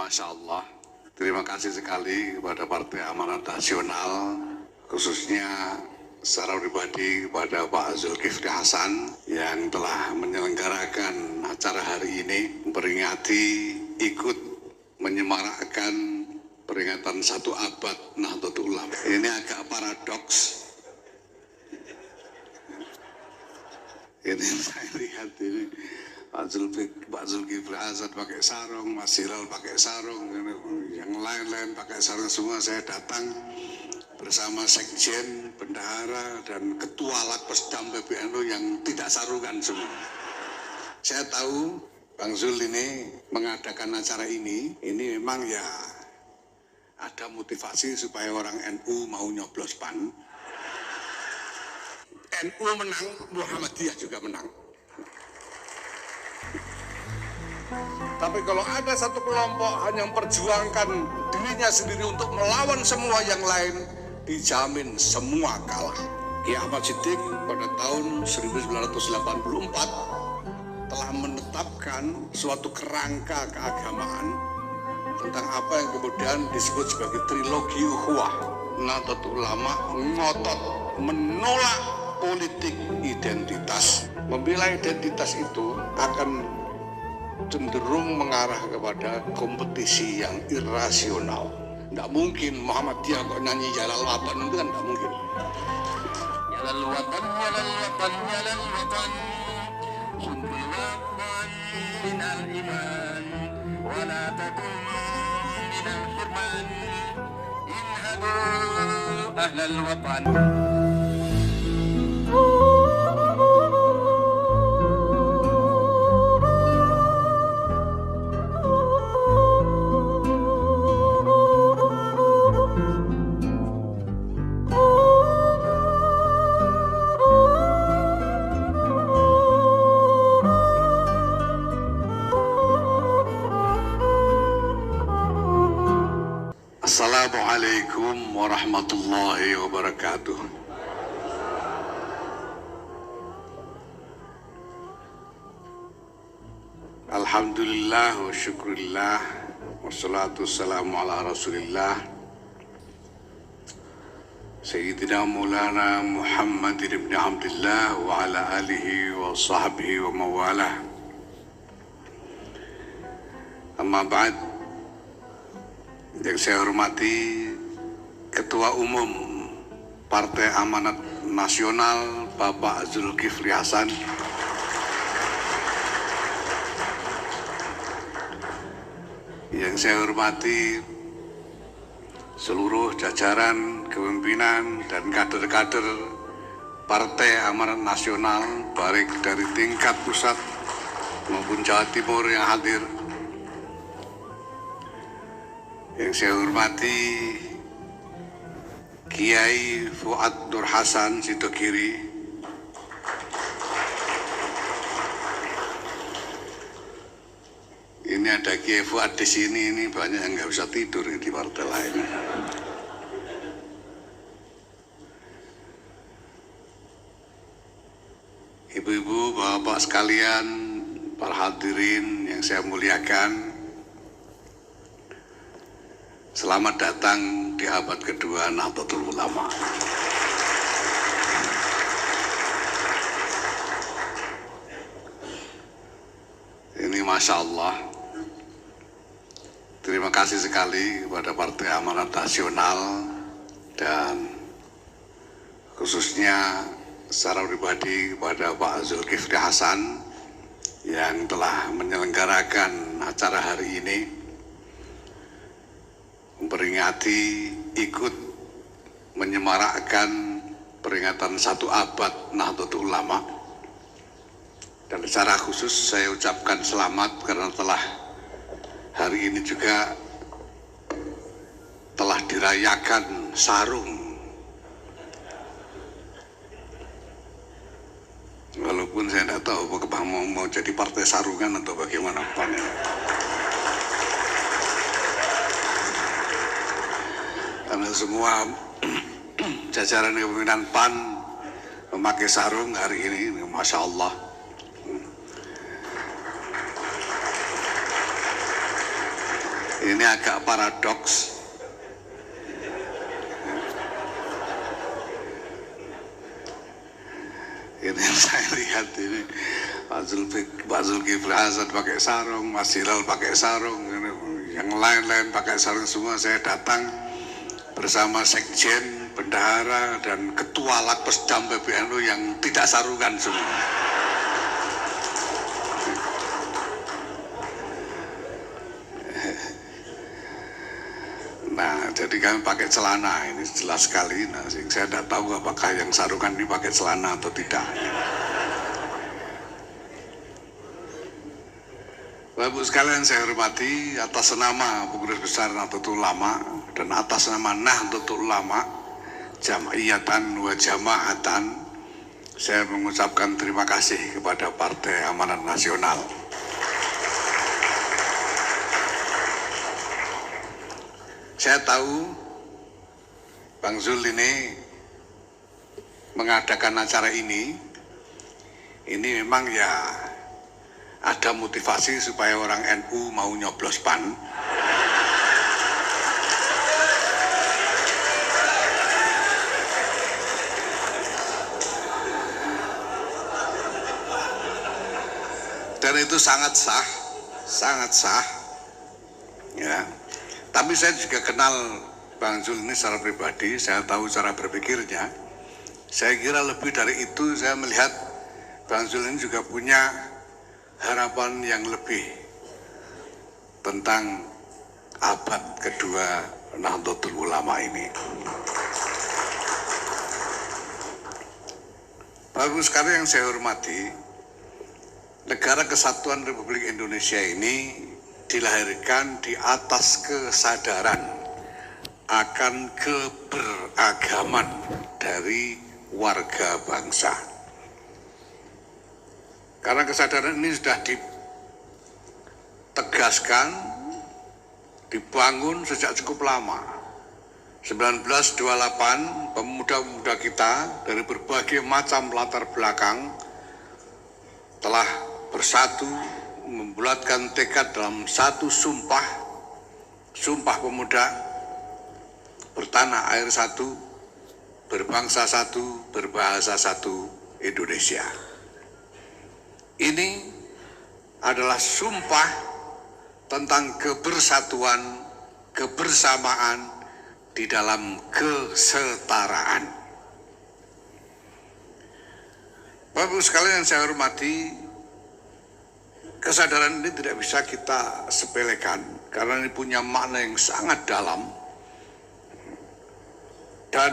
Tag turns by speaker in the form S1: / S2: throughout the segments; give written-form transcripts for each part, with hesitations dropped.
S1: Masya Allah, terima kasih sekali kepada Partai Amanat Nasional, khususnya secara pribadi kepada Pak Zulkifli Hasan yang telah menyelenggarakan acara hari ini, memperingati, ikut menyemarakkan peringatan 1 abad Nahdlatul Ulama. Ini agak paradoks. Ini saya lihat ini Pak Zulkifli Hasan pakai sarung, Mas Hilal pakai sarung, yang lain-lain pakai sarung semua. Saya datang bersama Sekjen, Bendahara, dan Ketua Lakpesdam PBNU yang tidak sarungan semua. Saya tahu Bang Zul ini mengadakan acara ini memang ya ada motivasi supaya orang NU mau nyoblos PAN. NU menang, Muhammadiyah juga menang. Tapi kalau ada satu kelompok hanya memperjuangkan dirinya sendiri untuk melawan semua yang lain, dijamin semua kalah. Kiai Ahmad Siddiq pada tahun 1984 telah menetapkan suatu kerangka keagamaan tentang apa yang kemudian disebut sebagai trilogi ukhuwah. Nahdlatul Ulama ngotot menolak politik identitas. Membela identitas itu akan cenderung mengarah kepada kompetisi yang irasional. Tidak mungkin Muhammadiyah kok nyanyi Jalal Watan, itu kan tidak mungkin. Jalal Watan, Jalal Watan, Jalal Watan, Hubbul Watan minal iman, wa la takun minal hirman, inhadu ahlal watan. Assalamualaikum warahmatullahi wabarakatuh. Alhamdulillah wa syukurillah wassalatu wassalamu ala rasulillah Sayyidina Maulana Muhammad ibn Abdullah wa ala alihi wa sahbihi wa mawalah. Amma ba'd. Yang saya hormati Ketua Umum Partai Amanat Nasional Bapak Zulkifli Hasan, yang saya hormati seluruh jajaran kepemimpinan dan kader-kader Partai Amanat Nasional, baik dari tingkat pusat maupun Jawa Timur yang hadir. Yang saya hormati Kiai Fuad Nur Hasan Sidogiri, ini ada Kiai Fuad di sini, ini banyak yang nggak bisa tidur di partai lain. Ibu-ibu, bapak sekalian, para hadirin yang saya muliakan, selamat datang di abad kedua Nahdlatul Ulama. Ini Masya Allah, terima kasih sekali kepada Partai Amanat Nasional dan khususnya secara pribadi kepada Pak Zulkifli Hasan yang telah menyelenggarakan acara hari ini, memperingati, ikut menyemarakkan peringatan 1 abad Nahdlatul Ulama. Dan secara khusus saya ucapkan selamat karena telah hari ini juga telah dirayakan sarung. Walaupun saya tidak tahu apakah mau jadi partai sarungan atau bagaimana. Karena semua jajaran kepemimpinan PAN memakai sarung hari ini, Masya Allah. Ini agak paradoks. Ini saya lihat ini Pak Zulkifli Hasan pakai sarung, Mas Hilal pakai sarung, yang lain-lain pakai sarung semua. Saya datang bersama sekjen, bendahara, dan ketua Lakpesdam PBNU yang tidak sarungan semua. Nah, jadi kami pakai celana, ini jelas sekali. Nah, saya tidak tahu apakah yang sarungan ini pakai celana atau tidak. Bapak Ibu sekalian saya hormati, atas nama Pengurus Besar Nahdlatul Ulama dan atas nama Nahdlatul Ulama Jam'iyatan wa Jama'atan, saya mengucapkan terima kasih kepada Partai Amanat Nasional. Saya tahu Bang Zul ini mengadakan acara ini memang ya ada motivasi supaya orang NU mau nyoblos PAN. Dan itu sangat sah, ya. Tapi saya juga kenal Bang Zul ini secara pribadi, saya tahu cara berpikirnya. Saya kira lebih dari itu, saya melihat Bang Zul ini juga punya harapan yang lebih tentang abad kedua Nahdlatul Ulama ini. Bapak sekalian yang saya hormati, Negara Kesatuan Republik Indonesia ini dilahirkan di atas kesadaran akan keberagaman dari warga bangsa. Karena kesadaran ini sudah ditegaskan, dibangun sejak cukup lama. 1928, pemuda-pemuda kita dari berbagai macam latar belakang telah bersatu membulatkan tekad dalam satu sumpah pemuda, bertanah air satu, berbangsa satu, berbahasa satu, Indonesia. Ini adalah sumpah tentang kebersatuan, kebersamaan di dalam kesetaraan. Bapak-Ibu sekalian yang saya hormati, kesadaran ini tidak bisa kita sepelekan karena ini punya makna yang sangat dalam dan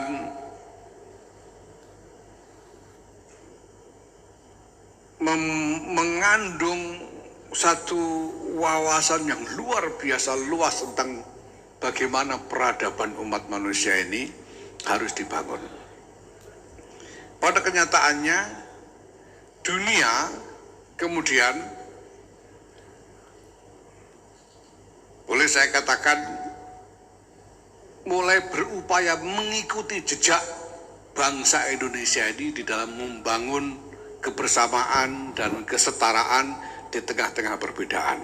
S1: mengandung satu wawasan yang luar biasa luas tentang bagaimana peradaban umat manusia ini harus dibangun. Pada kenyataannya, dunia kemudian boleh saya katakan mulai berupaya mengikuti jejak bangsa Indonesia ini di dalam membangun kebersamaan dan kesetaraan di tengah-tengah perbedaan.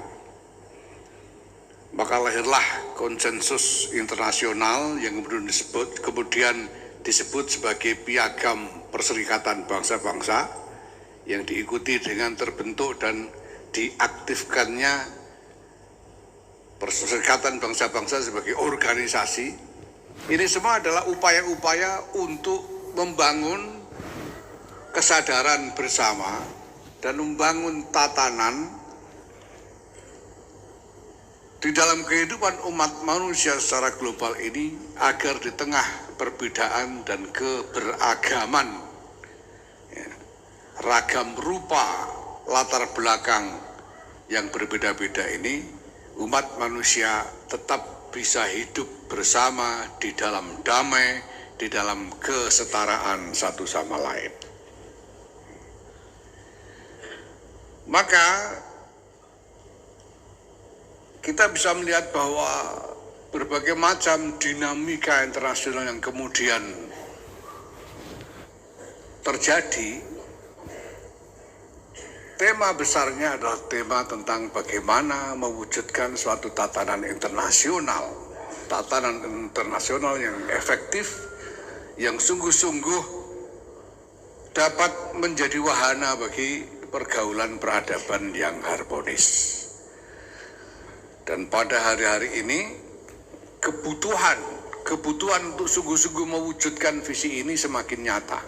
S1: Maka lahirlah konsensus internasional yang kemudian disebut sebagai Piagam Perserikatan Bangsa-Bangsa yang diikuti dengan terbentuk dan diaktifkannya Perserikatan Bangsa-Bangsa sebagai organisasi. Ini semua adalah upaya-upaya untuk membangun kesadaran bersama dan membangun tatanan di dalam kehidupan umat manusia secara global ini agar di tengah perbedaan dan keberagaman, ya, ragam rupa latar belakang yang berbeda-beda ini, umat manusia tetap bisa hidup bersama di dalam damai, di dalam kesetaraan satu sama lain. Maka kita bisa melihat bahwa berbagai macam dinamika internasional yang kemudian terjadi tema besarnya adalah tema tentang bagaimana mewujudkan suatu tatanan internasional yang efektif, yang sungguh-sungguh dapat menjadi wahana bagi pergaulan peradaban yang harmonis. Dan pada hari-hari ini kebutuhan untuk sungguh-sungguh mewujudkan visi ini semakin nyata.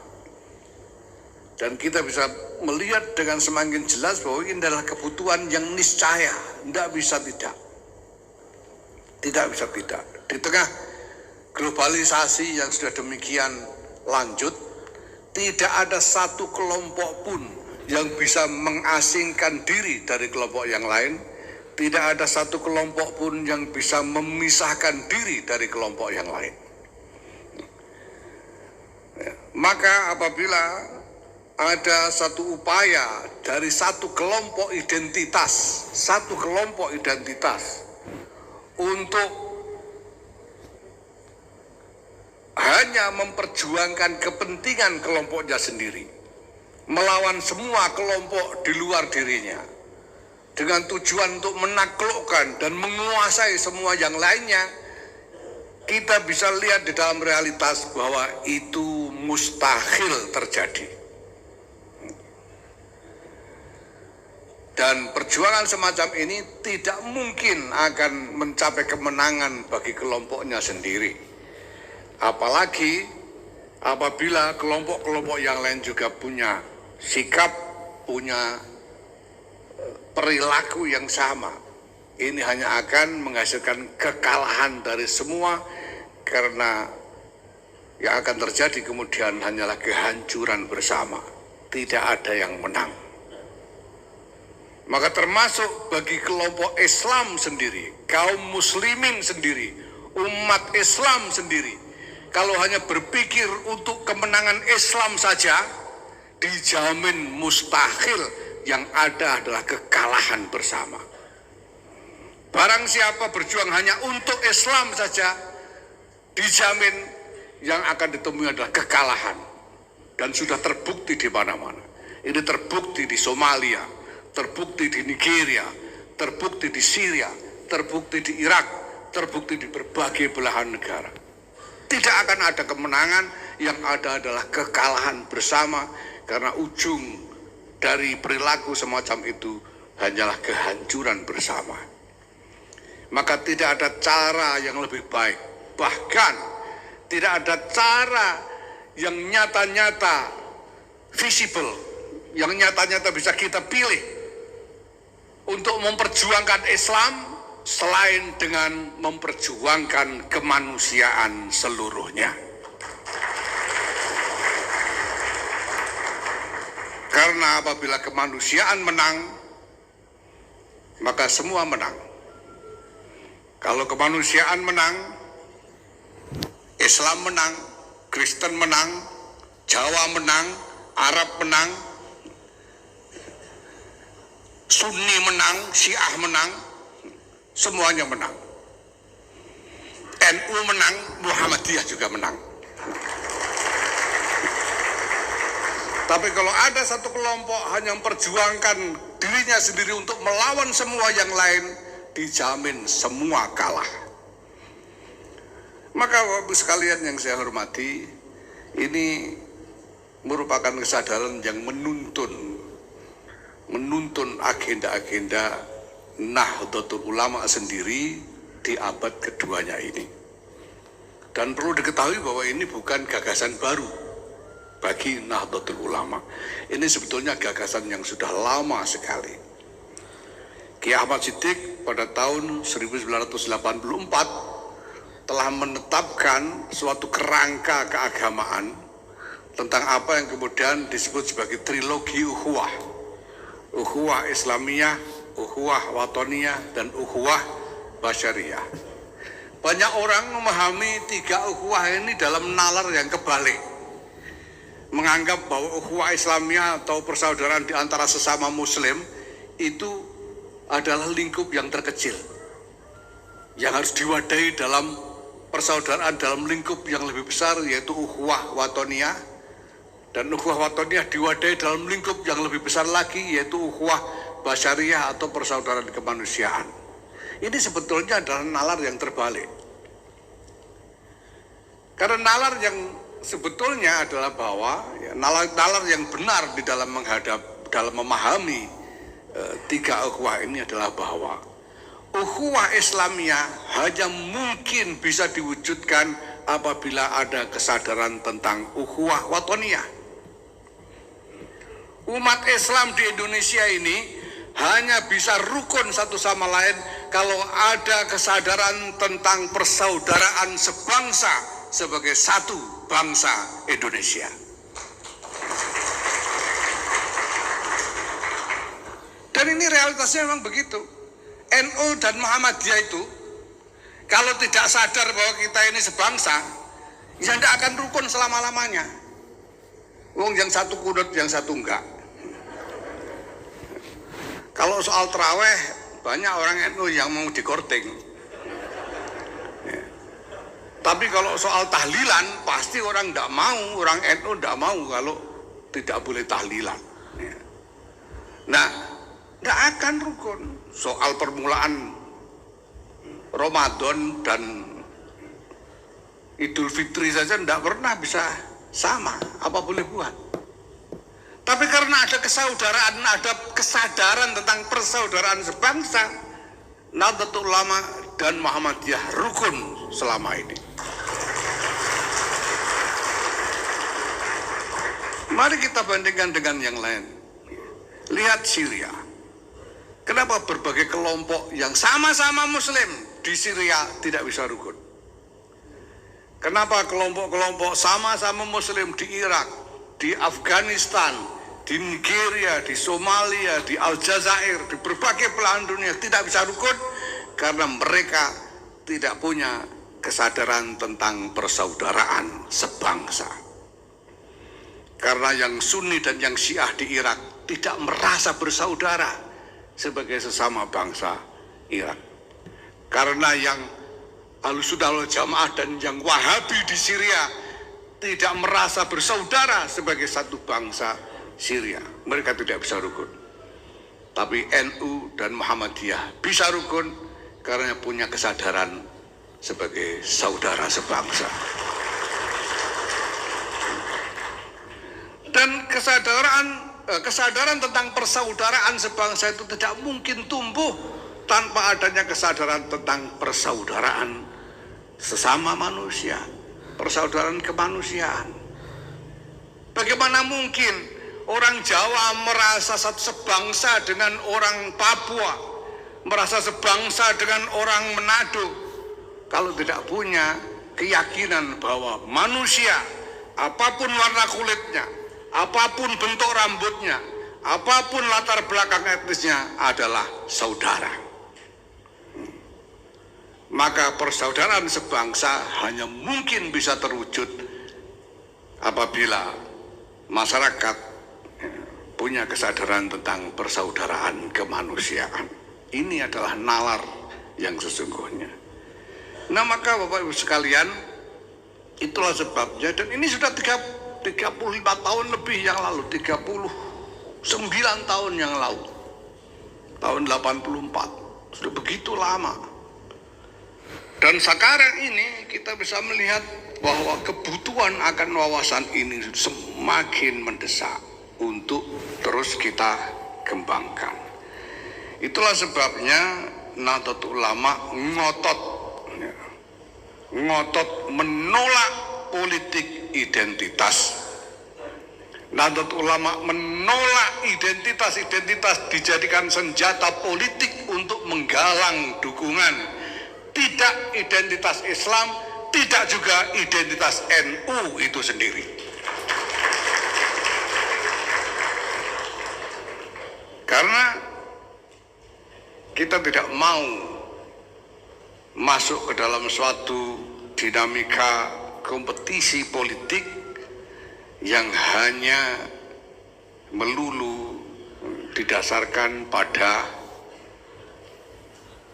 S1: Dan kita bisa melihat dengan semakin jelas bahwa ini adalah kebutuhan yang niscaya, tidak bisa tidak. Tidak bisa tidak. Di tengah globalisasi yang sudah demikian lanjut, tidak ada satu kelompok pun yang bisa mengasingkan diri dari kelompok yang lain. Tidak ada satu kelompok pun yang bisa memisahkan diri dari kelompok yang lain. Maka apabila ada satu upaya dari satu kelompok identitas untuk hanya memperjuangkan kepentingan kelompoknya sendiri, melawan semua kelompok di luar dirinya, dengan tujuan untuk menaklukkan dan menguasai semua yang lainnya, kita bisa lihat di dalam realitas bahwa itu mustahil terjadi. Dan perjuangan semacam ini tidak mungkin akan mencapai kemenangan bagi kelompoknya sendiri. Apalagi apabila kelompok-kelompok yang lain juga punya sikap, punya perilaku yang sama. Ini hanya akan menghasilkan kekalahan dari semua, karena yang akan terjadi kemudian hanyalah kehancuran bersama. Tidak ada yang menang. Maka termasuk bagi kelompok Islam sendiri, kaum muslimin sendiri, umat Islam sendiri, kalau hanya berpikir untuk kemenangan Islam saja, dijamin mustahil, yang ada adalah kekalahan bersama. Barang siapa berjuang hanya untuk Islam saja, dijamin yang akan ditemui adalah kekalahan. Dan sudah terbukti di mana-mana. Ini terbukti di Somalia, terbukti di Nigeria, terbukti di Syria, terbukti di Irak, terbukti di berbagai belahan negara. Tidak akan ada kemenangan, yang ada adalah kekalahan bersama, karena ujung dari perilaku semacam itu hanyalah kehancuran bersama. Maka tidak ada cara yang lebih baik, bahkan tidak ada cara yang nyata-nyata visible, yang nyata-nyata bisa kita pilih untuk memperjuangkan Islam selain dengan memperjuangkan kemanusiaan seluruhnya. Karena apabila kemanusiaan menang, maka semua menang. Kalau kemanusiaan menang, Islam menang, Kristen menang, Jawa menang, Arab menang, Sunni menang, Syiah menang, semuanya menang. NU menang, Muhammadiyah juga menang. Tapi kalau ada satu kelompok hanya memperjuangkan dirinya sendiri untuk melawan semua yang lain, dijamin semua kalah. Maka Bapak sekalian yang saya hormati, ini merupakan kesadaran yang menuntun agenda-agenda Nahdlatul Ulama sendiri di abad keduanya ini. Dan perlu diketahui bahwa ini bukan gagasan baru bagi Nahdlatul Ulama. Ini sebetulnya gagasan yang sudah lama sekali. Kiai Ahmad Siddiq pada tahun 1984 telah menetapkan suatu kerangka keagamaan tentang apa yang kemudian disebut sebagai trilogi ukhuwah. Ukhuwah Islamiyah, ukhuwah Watoniyah, dan ukhuwah Basyariyah. Banyak orang memahami tiga ukhuwah ini dalam nalar yang kebalik. Menganggap bahwa ukhuwah Islamiyah atau persaudaraan di antara sesama muslim itu adalah lingkup yang terkecil, yang harus diwadahi dalam persaudaraan dalam lingkup yang lebih besar, yaitu ukhuwah Watoniyah. dan ukhuwah watoniyah diwadahi dalam lingkup yang lebih besar lagi, yaitu ukhuwah basyariah atau persaudaraan kemanusiaan. Ini sebetulnya adalah nalar yang terbalik. Karena nalar yang sebetulnya adalah bahwa nalar yang benar di dalam memahami tiga ukhuwah ini adalah bahwa ukhuwah Islamiyah hanya mungkin bisa diwujudkan apabila ada kesadaran tentang ukhuwah watoniyah. Umat Islam di Indonesia ini hanya bisa rukun satu sama lain kalau ada kesadaran tentang persaudaraan sebangsa sebagai satu bangsa Indonesia. Dan ini realitasnya memang begitu. NU dan Muhammadiyah itu kalau tidak sadar bahwa kita ini sebangsa, ya tidak akan rukun selama-lamanya. Wong yang satu kunut, yang satu enggak. Kalau soal terawih, banyak orang NU yang mau dikorting. Ya. Tapi kalau soal tahlilan, pasti orang enggak mau, orang NU enggak mau kalau tidak boleh tahlilan. Ya. Nah, enggak akan rukun. Soal permulaan Ramadan dan Idul Fitri saja tidak pernah bisa sama, apa boleh buat. Tapi karena ada kesaudaraan, ada kesadaran tentang persaudaraan sebangsa, Nahdlatul Ulama dan Muhammadiyah rukun selama ini. Mari kita bandingkan dengan yang lain. Lihat Syria. Kenapa berbagai kelompok yang sama-sama Muslim di Syria tidak bisa rukun? Kenapa kelompok-kelompok sama-sama Muslim di Irak, di Afghanistan, di Nigeria, di Somalia, di Aljazair, di berbagai belahan dunia tidak bisa rukun? Karena mereka tidak punya kesadaran tentang persaudaraan sebangsa. Karena yang Sunni dan yang Syiah di Irak tidak merasa bersaudara sebagai sesama bangsa Irak. Karena yang Ahlussunnah wal Jamaah dan yang Wahabi di Syria tidak merasa bersaudara sebagai satu bangsa Syria. Mereka tidak bisa rukun. Tapi NU dan Muhammadiyah bisa rukun karena punya kesadaran sebagai saudara sebangsa. Dan kesadaran tentang persaudaraan sebangsa itu tidak mungkin tumbuh tanpa adanya kesadaran tentang persaudaraan sesama manusia, persaudaraan kemanusiaan. Bagaimana mungkin orang Jawa merasa sebangsa dengan orang Papua, merasa sebangsa dengan orang Manado, kalau tidak punya keyakinan bahwa manusia, apapun warna kulitnya, apapun bentuk rambutnya, apapun latar belakang etnisnya adalah saudara. Maka persaudaraan sebangsa hanya mungkin bisa terwujud apabila masyarakat punya kesadaran tentang persaudaraan kemanusiaan. Ini adalah nalar yang sesungguhnya. Nah, maka Bapak Ibu sekalian, itulah sebabnya, dan ini sudah 35 tahun lebih yang lalu, 39 tahun yang lalu, tahun 84, sudah begitu lama. Dan sekarang ini kita bisa melihat bahwa kebutuhan akan wawasan ini semakin mendesak untuk terus kita kembangkan. Itulah sebabnya Nahdlatul Ulama ngotot menolak politik identitas. Nahdlatul Ulama menolak identitas dijadikan senjata politik untuk menggalang dukungan. Tidak identitas Islam, tidak juga identitas NU itu sendiri. Karena kita tidak mau masuk ke dalam suatu dinamika kompetisi politik yang hanya melulu didasarkan pada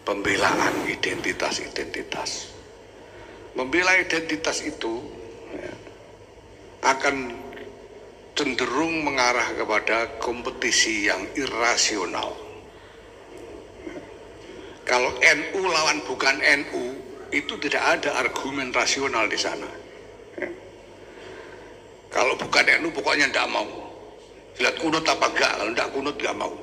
S1: pembelaan identitas. Membela identitas itu akan cenderung mengarah kepada kompetisi yang irasional. Kalau NU lawan bukan NU, itu tidak ada argumen rasional di sana. Kalau bukan NU pokoknya tidak mau. Lihat kunut apa enggak, kalau tidak kunut enggak mau.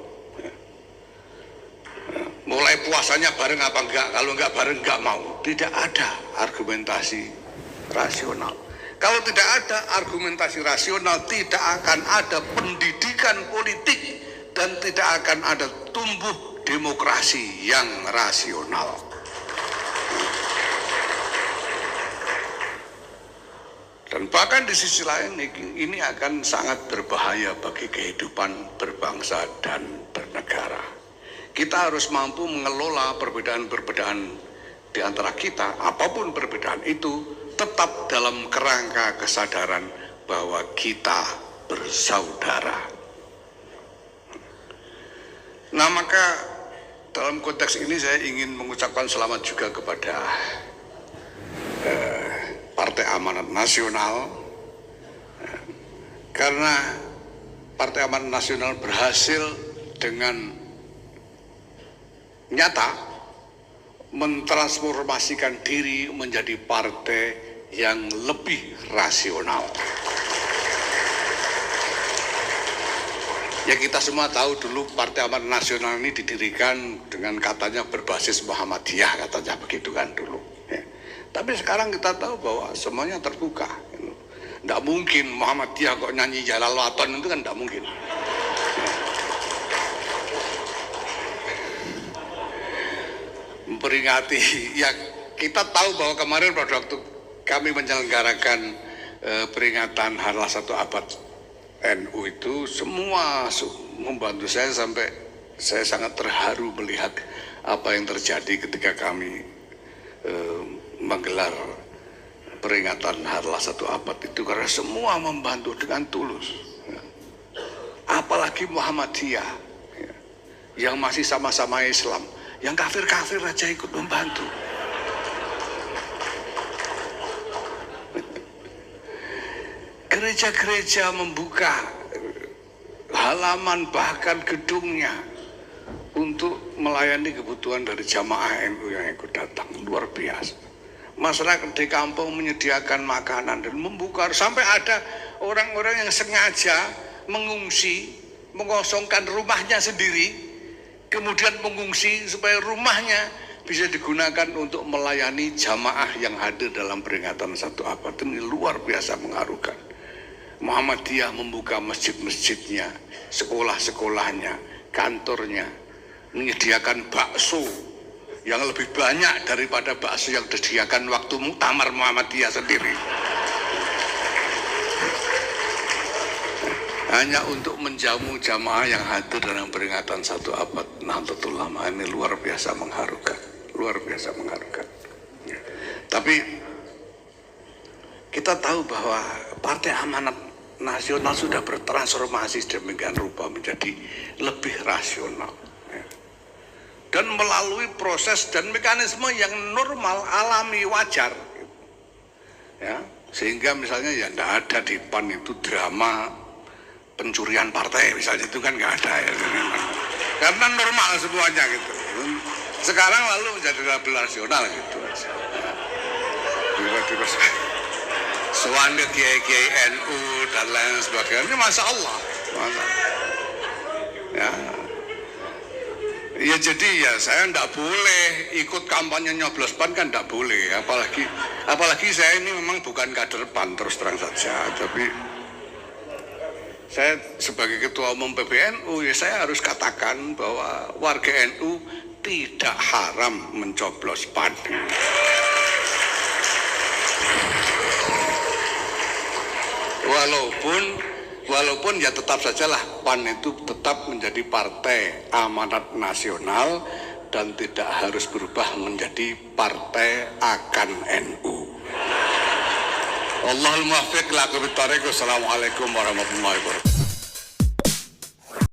S1: Mulai puasanya bareng apa enggak, kalau enggak bareng enggak mau. Tidak ada argumentasi rasional. Kalau tidak ada argumentasi rasional, tidak akan ada pendidikan politik dan tidak akan ada tumbuh demokrasi yang rasional. Dan bahkan di sisi lain ini akan sangat berbahaya bagi kehidupan berbangsa dan bernegara. Kita harus mampu mengelola perbedaan-perbedaan di antara kita, apapun perbedaan itu, tetap dalam kerangka kesadaran bahwa kita bersaudara. Nah, maka dalam konteks ini saya ingin mengucapkan selamat juga kepada Partai Amanat Nasional, karena Partai Amanat Nasional berhasil dengan nyata mentransformasikan diri menjadi partai yang lebih rasional. Ya, kita semua tahu dulu Partai Amanat Nasional ini didirikan dengan katanya berbasis Muhammadiyah, katanya begitu kan dulu. Ya. Tapi sekarang kita tahu bahwa semuanya terbuka. Tidak mungkin Muhammadiyah kok nyanyi Jalal Waton, itu kan tidak mungkin. Memperingati, ya kita tahu bahwa kemarin pada waktu kami menyelenggarakan peringatan Harlah 1 Abad NU itu, semua membantu saya sampai saya sangat terharu melihat apa yang terjadi ketika kami menggelar peringatan Harlah 1 Abad itu, karena semua membantu dengan tulus. Apalagi Muhammadiyah yang masih sama-sama Islam, yang kafir-kafir aja ikut membantu. Gereja-gereja membuka halaman bahkan gedungnya untuk melayani kebutuhan dari jamaah NU yang ikut datang. Luar biasa. Masyarakat di kampung menyediakan makanan dan membuka, sampai ada orang-orang yang sengaja mengungsi, mengosongkan rumahnya sendiri, kemudian mengungsi supaya rumahnya bisa digunakan untuk melayani jamaah yang hadir dalam peringatan 1 Abad. Ini luar biasa mengharukan. Muhammadiyah membuka masjid-masjidnya, sekolah-sekolahnya, kantornya, menyediakan bakso yang lebih banyak daripada bakso yang disediakan waktu muktamar Muhammadiyah sendiri. Hanya untuk menjamu jamaah yang hadir dalam peringatan 1 Abad Nahdlatul Ulama. Ini luar biasa mengharukan, luar biasa mengharukan. Tapi kita tahu bahwa Partai Amanat Nasional sudah bertransformasi sedemikian rupa menjadi lebih rasional, dan melalui proses dan mekanisme yang normal, alami, wajar, ya, sehingga misalnya ya tidak ada di PAN itu drama pencurian partai misalnya, itu kan nggak ada ya, karena normal semuanya gitu. Sekarang lalu menjadi lebih rasional gitu aja. Soal kiai-kiai NU dan lain sebagainya, masya Allah, ya jadi ya saya tidak boleh ikut kampanye nyoblos PAN, kan tidak boleh, apalagi saya ini memang bukan kader PAN terus terang saja, tapi saya sebagai ketua umum PBNU ya saya harus katakan bahwa warga NU tidak haram mencoblos PAN. Walaupun ya tetap sajalah PAN itu tetap menjadi Partai Amanat Nasional dan tidak harus berubah menjadi partai akan NU. Allahul muwaffiq ila aqwamit thoriq. Wassalamualaikum warahmatullahi wabarakatuh.